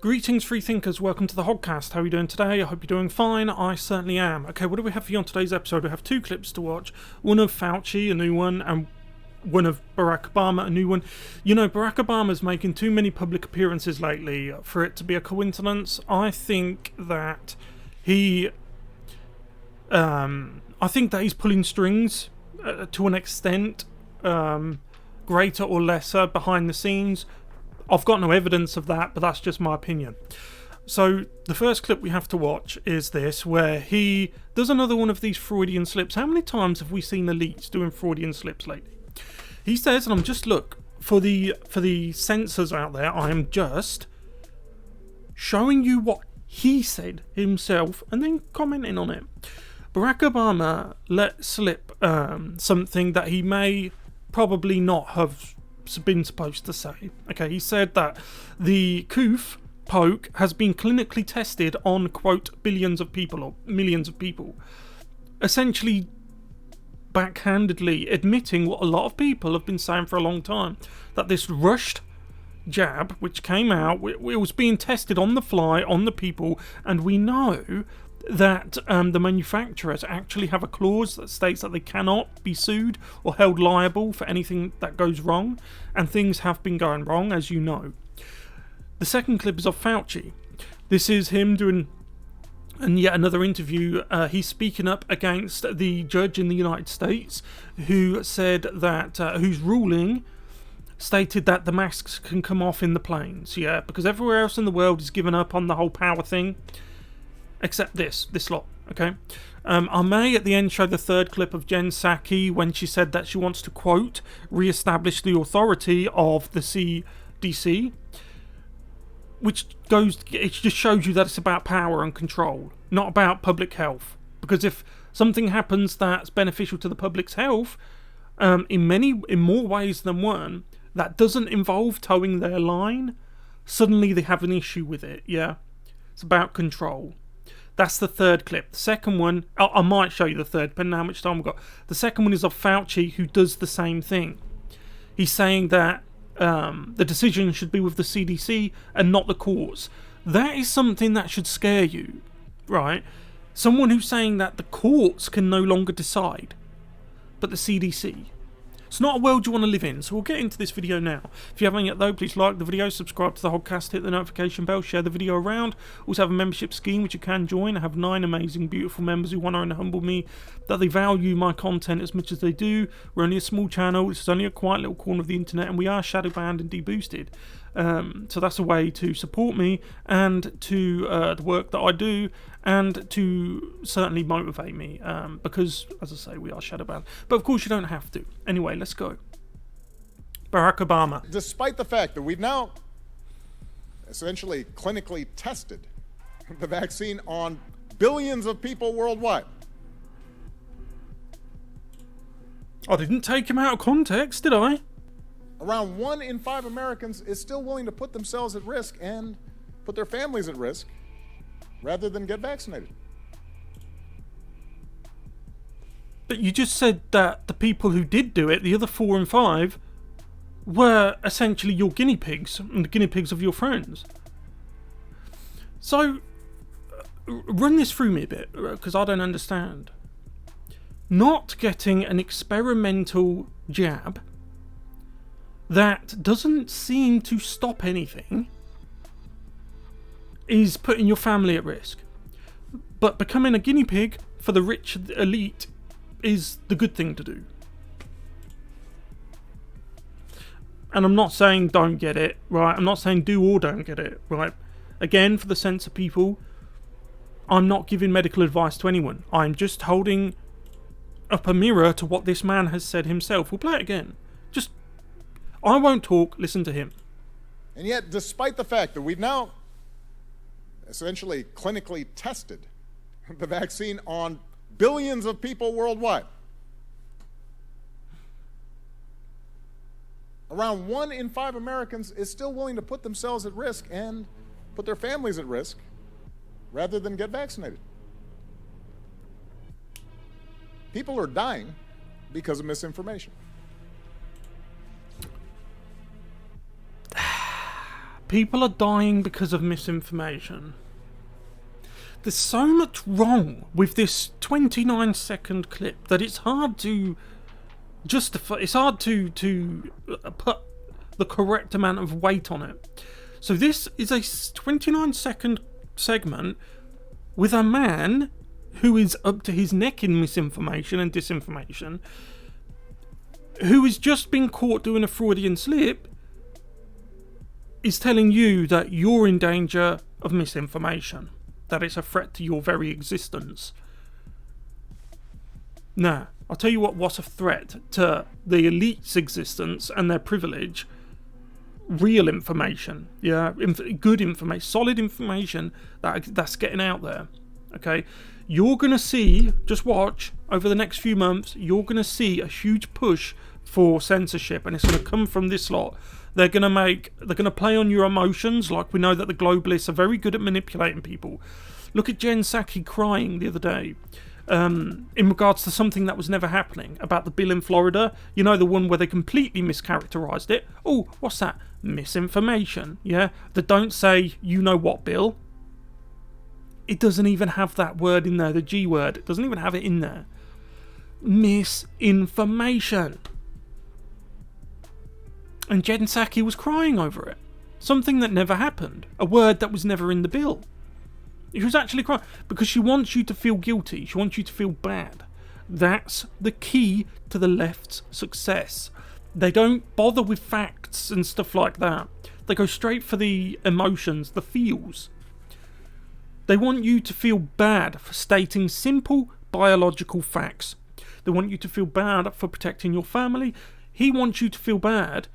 Greetings, free thinkers. Welcome to the Hoggcast. How are you doing today? I hope you're doing fine. I certainly am. Okay, what do we have for you on today's episode? We have two clips to watch. One of Fauci, a new one, and one of Barak Obama, a new one. You know, Barak Obama's making too many public appearances lately for it to be a coincidence. I think that he's pulling strings to an extent, greater or lesser, behind the scenes. I've got no evidence of that, but that's just my opinion. So the first clip we have to watch is this, where he does another one of these Freudian slips. How many times have we seen elites doing Freudian slips lately? He says, and I'm just, look, for the censors out there, I am just showing you what he said himself and then commenting on it. Barack Obama let slip something that he may probably not have been supposed to say. Okay, he said that the coof poke has been clinically tested on, quote, billions of people or millions of people, essentially backhandedly admitting what a lot of people have been saying for a long time, that this rushed jab which came out, it was being tested on the fly on the people, and we know that the manufacturers actually have a clause that states that they cannot be sued or held liable for anything that goes wrong, and things have been going wrong, as you know. The second clip is of Fauci. This is him doing yet another interview. He's speaking up against the judge in the United States who said that whose ruling stated that the masks can come off in the planes, because everywhere else in the world is given up on the whole power thing. Except this lot, okay? I may at the end show the third clip of Jen Psaki when she said that she wants to, quote, re-establish the authority of the CDC, it just shows you that it's about power and control, not about public health. Because if something happens that's beneficial to the public's health, in more ways than one, that doesn't involve towing their line, suddenly they have an issue with it, yeah? It's about control. That's the third clip. The second one, I might show you the third, depending on how much time we've got. The second one is of Fauci, who does the same thing. He's saying that the decision should be with the CDC and not the courts. That is something that should scare you, right? Someone who's saying that the courts can no longer decide, but the CDC. It's not a world you want to live in, so we'll get into this video now. If you haven't yet though, please like the video, subscribe to the Hoggcast, hit the notification bell, share the video around. Also have a membership scheme which you can join. I have 9 amazing, beautiful members who honour and humble me, that they value my content as much as they do. We're only a small channel, this is only a quiet little corner of the internet, and we are shadow banned and deboosted. So that's a way to support me and to the work that I do, and to certainly motivate me, because, as I say, we are shadow banned. But of course you don't have to. Anyway, let's go. Barack Obama. Despite the fact that we've now essentially clinically tested the vaccine on billions of people worldwide. I didn't take him out of context, did I? Around 1 in 5 Americans is still willing to put themselves at risk and put their families at risk rather than get vaccinated. But you just said that the people who did do it, the other 4 in 5, were essentially your guinea pigs and the guinea pigs of your friends. So, run this through me a bit, because I don't understand. Not getting an experimental jab that doesn't seem to stop anything is putting your family at risk. But becoming a guinea pig for the rich elite is the good thing to do. And I'm not saying don't get it, right? I'm not saying do or don't get it, right? Again, for the sense of people, I'm not giving medical advice to anyone. I'm just holding up a mirror to what this man has said himself. We'll play it again. I won't talk, listen to him. And yet, despite the fact that we've now essentially clinically tested the vaccine on billions of people worldwide, around 1 in 5 Americans is still willing to put themselves at risk and put their families at risk rather than get vaccinated. People are dying because of misinformation. People are dying because of misinformation. There's so much wrong with this 29-second clip that it's hard to justify. It's hard to put the correct amount of weight on it. So this is a 29-second segment with a man who is up to his neck in misinformation and disinformation, who has just been caught doing a Freudian slip, is telling you that you're in danger of misinformation, that it's a threat to your very existence. Now, I'll tell you what's a threat to the elite's existence and their privilege. Real information, yeah, good information, solid information that's getting out there. Okay, you're gonna see, just watch over the next few months, you're gonna see a huge push for censorship, and it's gonna come from this lot. They're gonna play on your emotions, like we know that the globalists are very good at manipulating people. Look at Jen Psaki crying the other day. In regards to something that was never happening, about the bill in Florida, you know, the one where they completely mischaracterized it. Oh, what's that? Misinformation, yeah? They don't say, you know what bill? It doesn't even have that word in there, the G word. It doesn't even have it in there. Misinformation. And Jen Psaki was crying over it. Something that never happened. A word that was never in the bill. She was actually crying because she wants you to feel guilty. She wants you to feel bad. That's the key to the left's success. They don't bother with facts and stuff like that. They go straight for the emotions, the feels. They want you to feel bad for stating simple biological facts. They want you to feel bad for protecting your family. He wants you to feel bad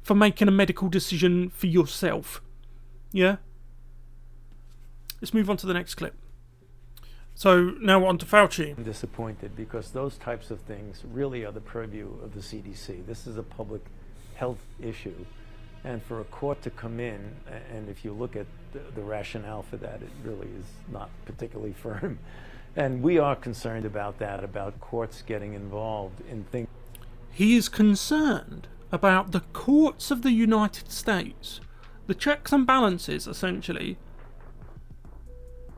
for making a medical decision for yourself. Yeah? Let's move on to the next clip. So now on to Fauci. I'm disappointed because those types of things really are the purview of the CDC. This is a public health issue. And for a court to come in, and if you look at the rationale for that, it really is not particularly firm. And we are concerned about that, about courts getting involved in things. He is concerned about the courts of the United States, the checks and balances, essentially,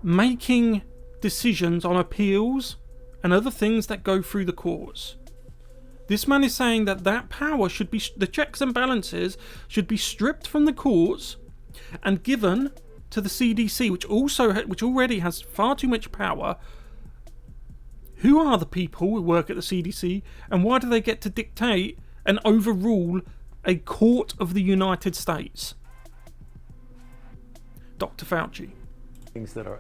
making decisions on appeals and other things that go through the courts. This man is saying that power should be, the checks and balances should be stripped from the courts and given to the CDC, which already has far too much power. Who are the people who work at the CDC, and why do they get to dictate and overrule a court of the United States? Dr. Fauci. Things that are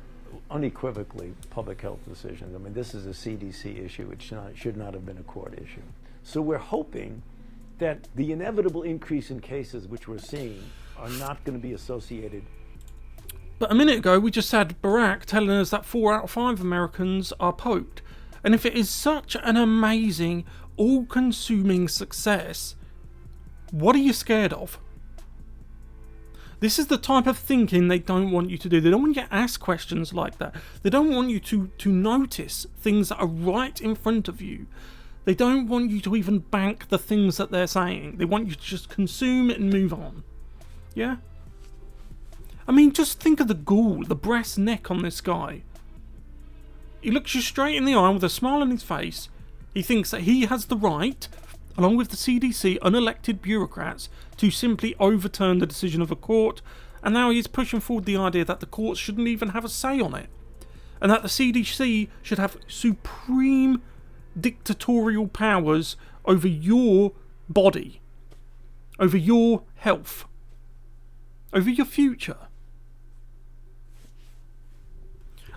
unequivocally public health decisions. I mean, this is a CDC issue. It should not have been a court issue. So we're hoping that the inevitable increase in cases which we're seeing are not going to be associated. But a minute ago, we just had Barak telling us that 4 out of 5 Americans are poked. And if it is such an amazing, all-consuming success, what are you scared of? This is the type of thinking they don't want you to do. They don't want you to ask questions like that. They don't want you to notice things that are right in front of you. They don't want you to even bank the things that they're saying. They want you to just consume it and move on. Yeah? I mean, just think of the ghoul, the brass neck on this guy. He looks you straight in the eye with a smile on his face. He thinks that he has the right, along with the CDC unelected bureaucrats, to simply overturn the decision of a court, and now he's pushing forward the idea that the courts shouldn't even have a say on it, and that the CDC should have supreme dictatorial powers over your body, over your health, over your future.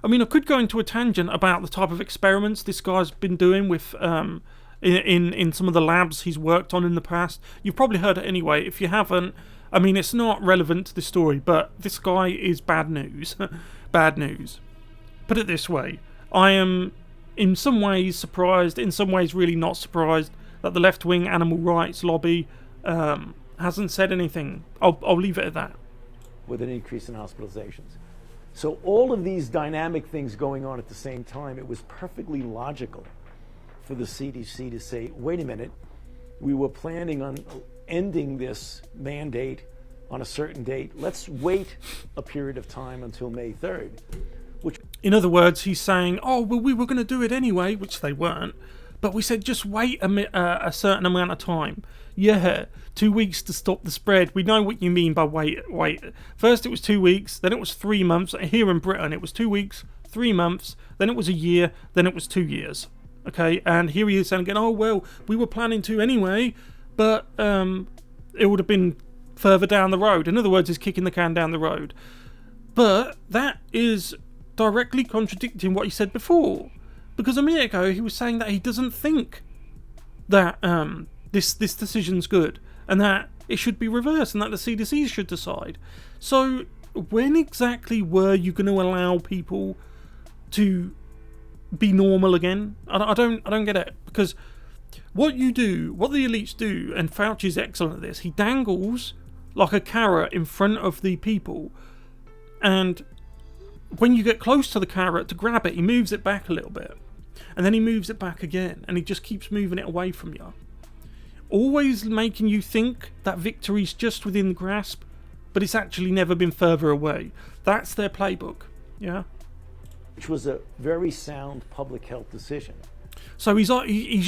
I mean, I could go into a tangent about the type of experiments this guy's been doing with in some of the labs he's worked on in the past. You've probably heard it anyway. If you haven't, I mean, it's not relevant to the story, but this guy is bad news. Bad news. Put it this way, I am in some ways surprised, in some ways really not surprised, that the left-wing animal rights lobby hasn't said anything. I'll leave it at that. With an increase in hospitalizations. So all of these dynamic things going on at the same time, it was perfectly logical for the CDC to say, wait a minute, we were planning on ending this mandate on a certain date. Let's wait a period of time until May 3rd. Which, in other words, he's saying, oh, well, we were going to do it anyway, which they weren't. But we said just wait a certain amount of time. Yeah, 2 weeks to stop the spread. We know what you mean by wait. First it was 2 weeks, then it was 3 months. Here in Britain it was 2 weeks, 3 months, then it was a year, then it was 2 years. Okay, and here he is saying again, oh, well, we were planning to anyway, but it would have been further down the road. In other words, he's kicking the can down the road. But that is directly contradicting what he said before. Because a minute ago he was saying that he doesn't think that this decision's good and that it should be reversed and that the CDC should decide. So when exactly were you going to allow people to be normal again? I don't get it, because what the elites do, and Fauci's excellent at this, he dangles like a carrot in front of the people, and when you get close to the carrot to grab it, he moves it back a little bit, and then he moves it back again, and he just keeps moving it away from you, always making you think that victory's just within grasp, but it's actually never been further away. That's their playbook. Yeah. Which was a very sound public health decision. So he's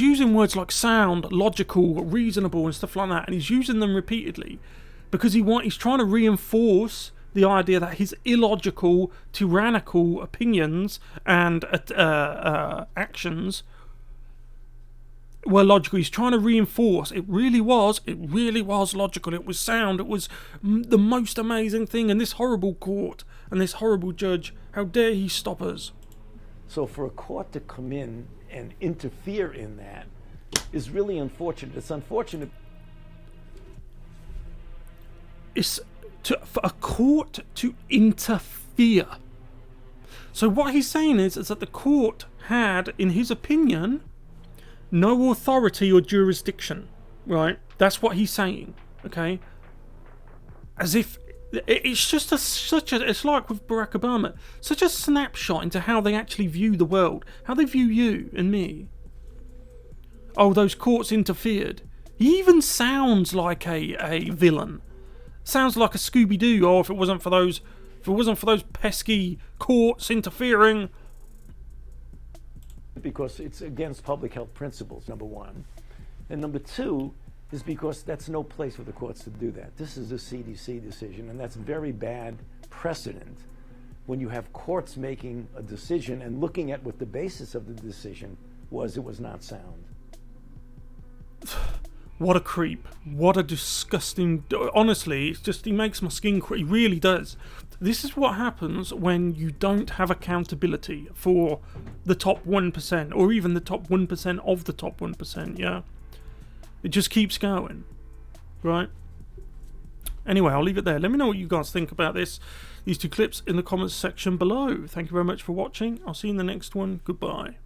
using words like sound, logical, reasonable, and stuff like that, and he's using them repeatedly because he's trying to reinforce the idea that his illogical, tyrannical opinions and actions were logical. He's trying to reinforce it really was logical. It was sound. It was the most amazing thing. And this horrible court and this horrible judge, how dare he stop us? So for a court to come in and interfere in that is really unfortunate. It's unfortunate. It's for a court to interfere. So what he's saying is that the court had, in his opinion, no authority or jurisdiction, right? That's what he's saying, okay? As if it's just it's like with Barak Obama, such a snapshot into how they actually view the world, how they view you and me. Oh, those courts interfered. He even sounds like a villain. Sounds like a Scooby-Doo. Oh, if it wasn't for those pesky courts interfering. Because it's against public health principles, number one. And number two is because that's no place for the courts to do that. This is a CDC decision, and that's very bad precedent when you have courts making a decision and looking at what the basis of the decision was. It was not sound. What a creep. What a disgusting... Honestly, it's just, he makes my skin crawl. He really does. This is what happens when you don't have accountability for the top 1%, or even the top 1% of the top 1%, yeah? It just keeps going, right? Anyway, I'll leave it there. Let me know what you guys think about these two clips in the comments section below. Thank you very much for watching. I'll see you in the next one. Goodbye.